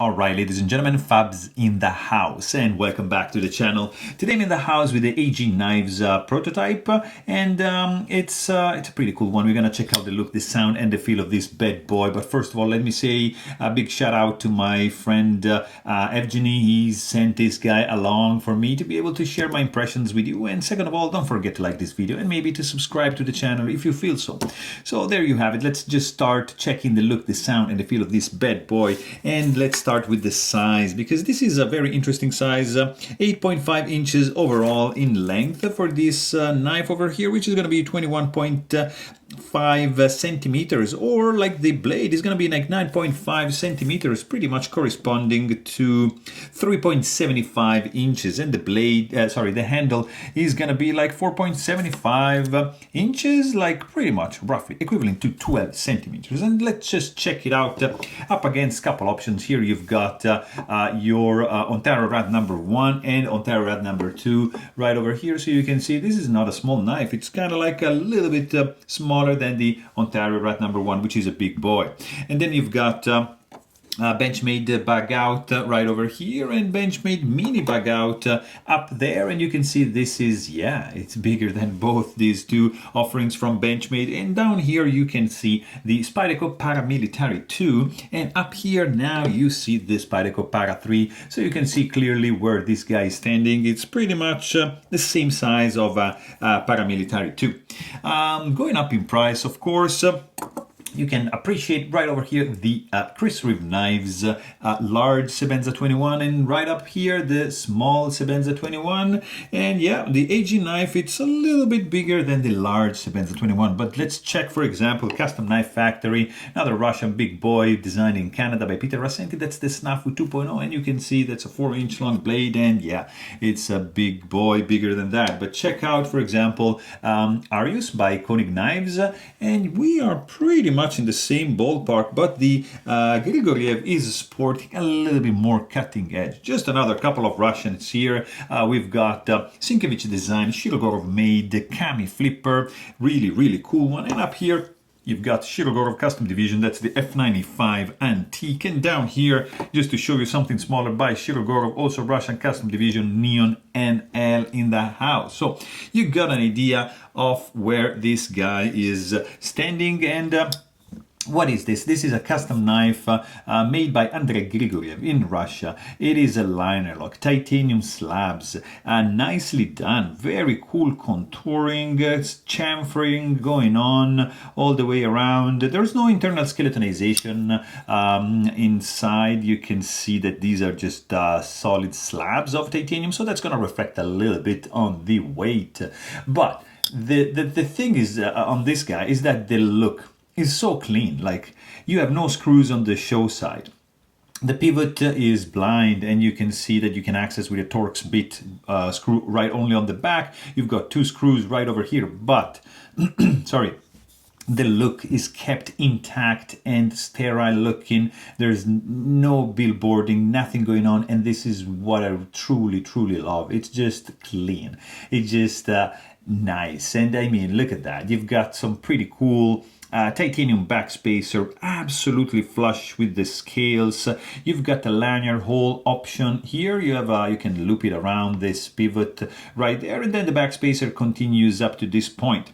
Alright, ladies and gentlemen, Fabs in the house, and welcome back to the channel. Today I'm in the house with the AG Knives prototype, and it's a pretty cool one. We're gonna check out the look, the sound, and the feel of this bad boy. But first of all, let me say a big shout out to my friend Evgeny. He sent this guy along for me to be able to share my impressions with you. And second of all, don't forget to like this video and maybe to subscribe to the channel if you feel so. So there you have it. Let's just start checking the look, the sound, and the feel of this bad boy. And let's start with the size, because this is a very interesting size, 8.5 inches overall in length for this knife over here, which is going to be 21.5 centimeters, or like the blade is going to be like 9.5 centimeters, pretty much corresponding to 3.75 inches, and the blade, the handle is going to be like 4.75 inches, like pretty much roughly equivalent to 12 centimeters. And let's just check it out up against a couple options here. You've got your Ontario Rat number 1 and Ontario Rat number 2 right over here. So you can see this is not a small knife. It's kind of like a little bit smaller than the Ontario Rat number 1, which is a big boy. And then you've got Benchmade bag out right over here, and Benchmade mini bag out up there. And you can see this is, it's bigger than both these two offerings from Benchmade. And down here you can see the Spyderco Paramilitary 2, and up here now you see the Spyderco Para 3. So you can see clearly where this guy is standing. It's pretty much the same size of Paramilitary 2. Going up in price, of course. You can appreciate right over here the Chris Reeve Knives large Sebenza 21, and right up here the small Sebenza 21. And yeah, the AG knife, it's a little bit bigger than the large Sebenza 21. But let's check, for example, Custom Knife Factory, another Russian big boy designed in Canada by Peter Rassenti. That's the Snafu 2.0, and you can see that's a 4-inch long blade, and yeah, it's a big boy, bigger than that. But check out, for example, Arius by Koenig Knives, and we are pretty much in the same ballpark, but the Grigoriev is sporting a little bit more cutting edge. Just another couple of Russians here. We've got Sienkiewicz design, Shirogorov made Kami flipper, really cool one. And up here you've got Shirogorov Custom Division, that's the F95 Antique. And down here, just to show you something smaller by Shirogorov, also Russian Custom Division, Neon NL in the house. So you got an idea of where this guy is standing. And what is this? This is a custom knife made by Andrey Grigoriev in Russia. It is a liner lock, titanium slabs, nicely done, very cool contouring, chamfering going on all the way around. There's no internal skeletonization inside. You can see that these are just solid slabs of titanium, so that's going to reflect a little bit on the weight. But the thing is on this guy is that the look is so clean. Like, you have no screws on the show side. The pivot is blind, and you can see that you can access with a Torx bit screw right only on the back. You've got 2 screws right over here, but sorry, the look is kept intact and sterile looking. There's no billboarding, nothing going on, and this is what I truly love. It's just clean. It's just nice. And I mean, look at that. You've got some pretty cool titanium backspacer, absolutely flush with the scales. You've got the lanyard hole option here. You have you can loop it around this pivot right there, and then the backspacer continues up to this point.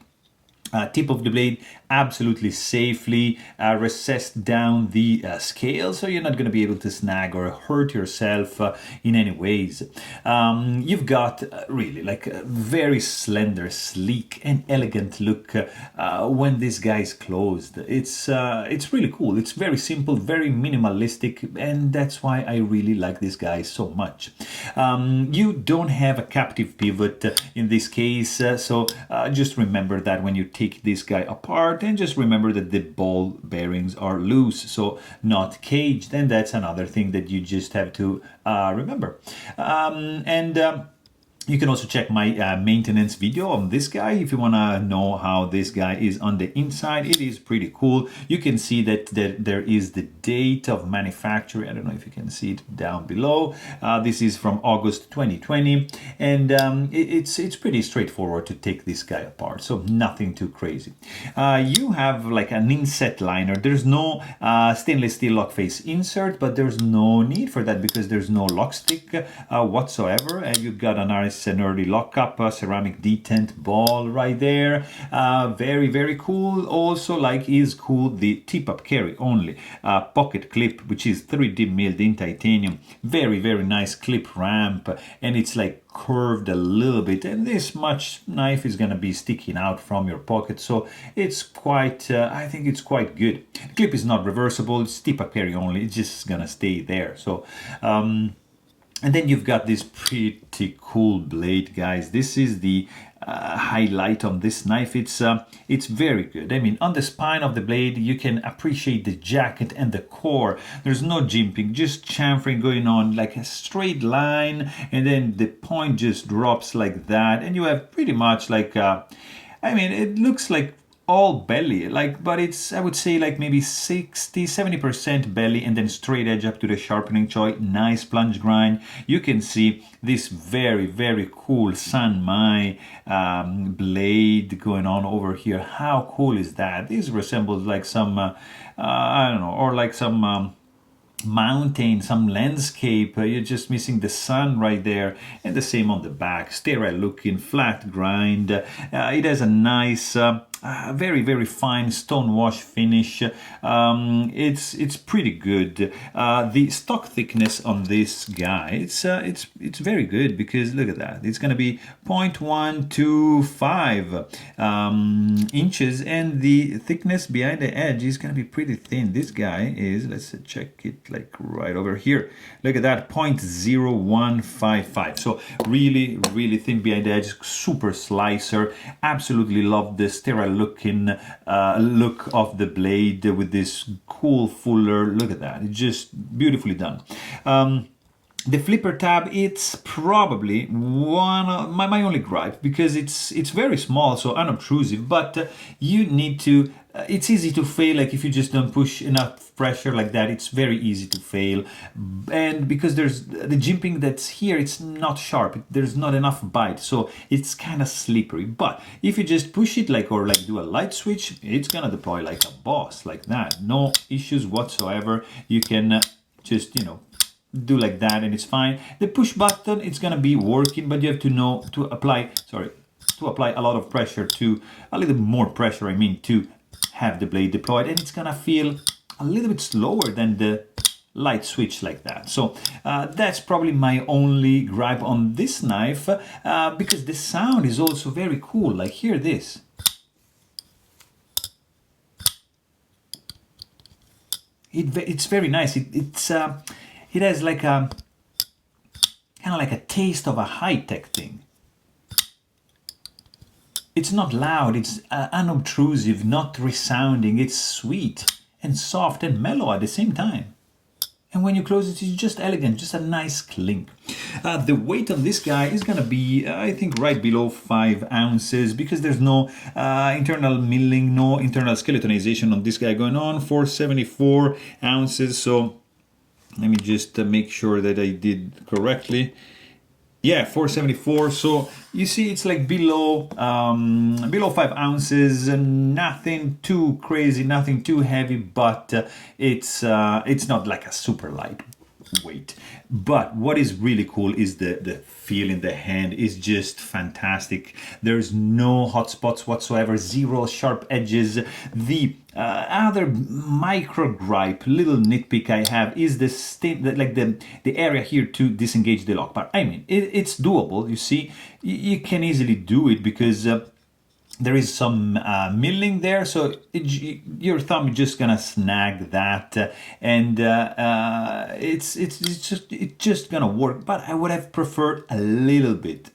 Tip of the blade absolutely safely recessed down the scale, so you're not going to be able to snag or hurt yourself in any ways. You've got really like a very slender, sleek, and elegant look when this guy is closed. It's really cool. It's very simple, very minimalistic, and that's why I really like this guy so much. You don't have a captive pivot in this case, so just remember that when you take this guy apart, and just remember that the ball bearings are loose, so not caged, and that's another thing that you just have to remember. You can also check my maintenance video on this guy if you want to know how this guy is on the inside. It is pretty cool. You can see that there is the date of manufacture. I don't know if you can see it down below. This is from August 2020, and it's pretty straightforward to take this guy apart, so nothing too crazy. You have like an inset liner. There's no stainless steel lock face insert, but there's no need for that because there's no lock stick whatsoever, and you've got an an early lockup ceramic detent ball right there. Very, very cool. Also, like, is cool the tip-up carry only pocket clip, which is 3D milled in titanium. Very, very nice clip ramp, and it's like curved a little bit, and this much knife is gonna be sticking out from your pocket, so it's quite I think it's quite good. The clip is not reversible, it's tip-up carry only, it's just gonna stay there. So and then you've got this pretty cool blade, guys. This is the highlight on this knife. It's very good. I mean, on the spine of the blade, you can appreciate the jacket and the core. There's no jimping, just chamfering going on, like a straight line, and then the point just drops like that, and you have pretty much like I mean, it looks like all belly, like, but it's, I would say, like maybe 60-70% belly, and then straight edge up to the sharpening joint. Nice plunge grind. You can see this very, very cool San Mai blade going on over here. How cool is that? This resembles like some I don't know, or like some mountain, some landscape. You're just missing the sun right there, and the same on the back. Sterile looking, flat grind. It has a nice very, very fine stone wash finish. It's pretty good. The stock thickness on this guy, it's very good, because look at that, it's gonna be 0.125 inches, and the thickness behind the edge is gonna be pretty thin. This guy is, let's check it, like right over here. Look at that, 0.0155. So really, really thin behind the edge, super slicer. Absolutely love the sterile looking look of the blade with this cool fuller. Look at that, it's just beautifully done. The flipper tab, it's probably one of my only gripe, because it's very small, so unobtrusive, but you need to it's easy to fail. Like if you just don't push enough pressure like that, it's very easy to fail. And because there's the jimping that's here, it's not sharp, there's not enough bite, so it's kind of slippery. But if you just push it like, or like do a light switch, it's gonna deploy like a boss, like that. No issues whatsoever. You can just, you know, do like that and it's fine. The push button, it's gonna be working, but you have to know to apply, sorry, to apply a lot of pressure, to a little more pressure, I mean, to have the blade deployed, and it's gonna feel a little bit slower than the light switch like that. So that's probably my only gripe on this knife, because the sound is also very cool. Like, hear this. It's very nice. It has like a kind of like a taste of a high-tech thing. It's not loud, it's unobtrusive, not resounding. It's sweet and soft and mellow at the same time. And when you close it, it's just elegant, just a nice clink. The weight on this guy is gonna be, I think, right below 5 ounces, because there's no internal milling, no internal skeletonization on this guy going on. 474 ounces. So let me just make sure that I did correctly. Yeah, 474. So you see, it's like below 5 ounces. Nothing too crazy, nothing too heavy, but it's not like a super light weight. But what is really cool is the feel in the hand is just fantastic. There's no hot spots whatsoever, zero sharp edges. The other micro gripe, little nitpick I have, is the area here to disengage the lock bar. I mean, it's doable. You see, you can easily do it, because there is some milling there, so your thumb is just gonna snag that, and it's just gonna work. But I would have preferred a little bit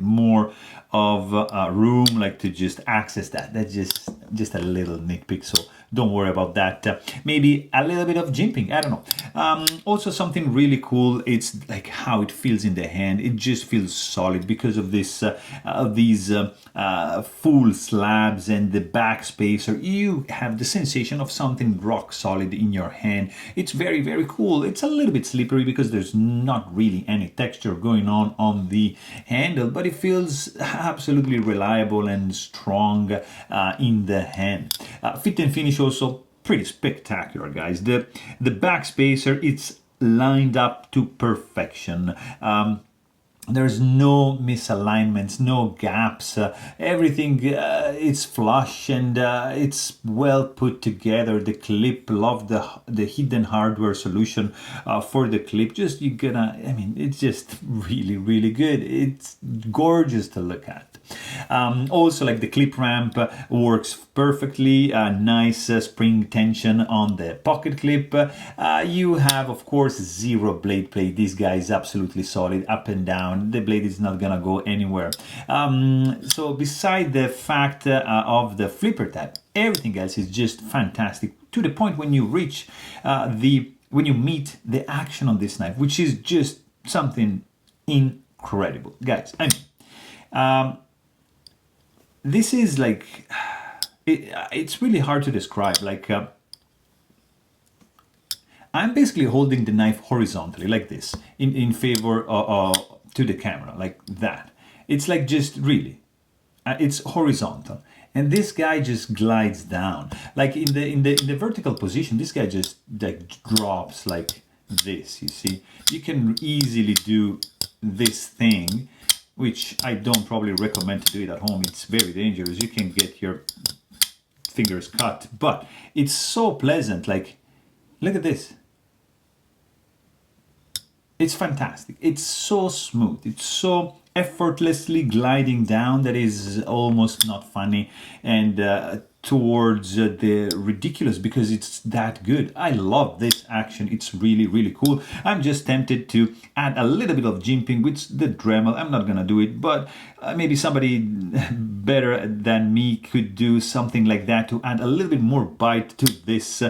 more of room, like to just access that. That's just a little nitpick, so don't worry about that. Maybe a little bit of jimping, I don't know. Also something really cool, it's like how it feels in the hand. It just feels solid because of this these full slabs and the back spacer. You have the sensation of something rock solid in your hand. It's very, very cool. It's a little bit slippery because there's not really any texture going on the handle, but it feels absolutely reliable and strong in the hand. Fit and finish also pretty spectacular, guys. The back spacer, it's lined up to perfection. There's no misalignments, no gaps. Everything is flush and it's well put together. The clip, love the hidden hardware solution for the clip. Just I mean, it's just really, really good. It's gorgeous to look at. Also, like the clip ramp works perfectly. Nice spring tension on the pocket clip. You have, of course, zero blade play. This guy is absolutely solid, up and down. The blade is not gonna go anywhere. So beside the fact of the flipper tab, everything else is just fantastic, to the point when you reach when you meet the action on this knife, which is just something incredible, guys. I mean, this is like it's really hard to describe. Like I'm basically holding the knife horizontally like this in favor to the camera, like that. It's like just really, it's horizontal, and this guy just glides down. Like in the vertical position, this guy just like drops like this. You see, you can easily do this thing, which I don't probably recommend to do it at home. It's very dangerous. You can get your fingers cut, but it's so pleasant. Like, look at this. It's fantastic. It's so smooth. It's so effortlessly gliding down that is almost not funny, and towards the ridiculous, because it's that good. I love this action. It's really, really cool. I'm just tempted to add a little bit of jimping with the Dremel. I'm not gonna do it, but maybe somebody better than me could do something like that to add a little bit more bite to this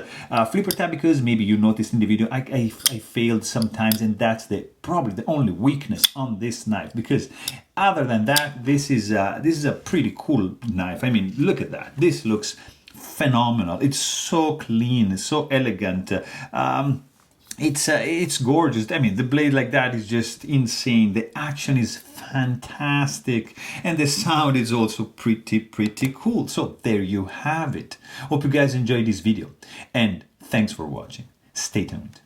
flipper tab, because maybe you noticed in the video I failed sometimes, and that's probably the only weakness on this knife, because other than that, this is a pretty cool knife. I mean, look at that. This looks phenomenal. It's so clean, so elegant. It's gorgeous. I mean, the blade like that is just insane. The action is fantastic, and the sound is also pretty cool. So there you have it. Hope you guys enjoyed this video, and thanks for watching. Stay tuned.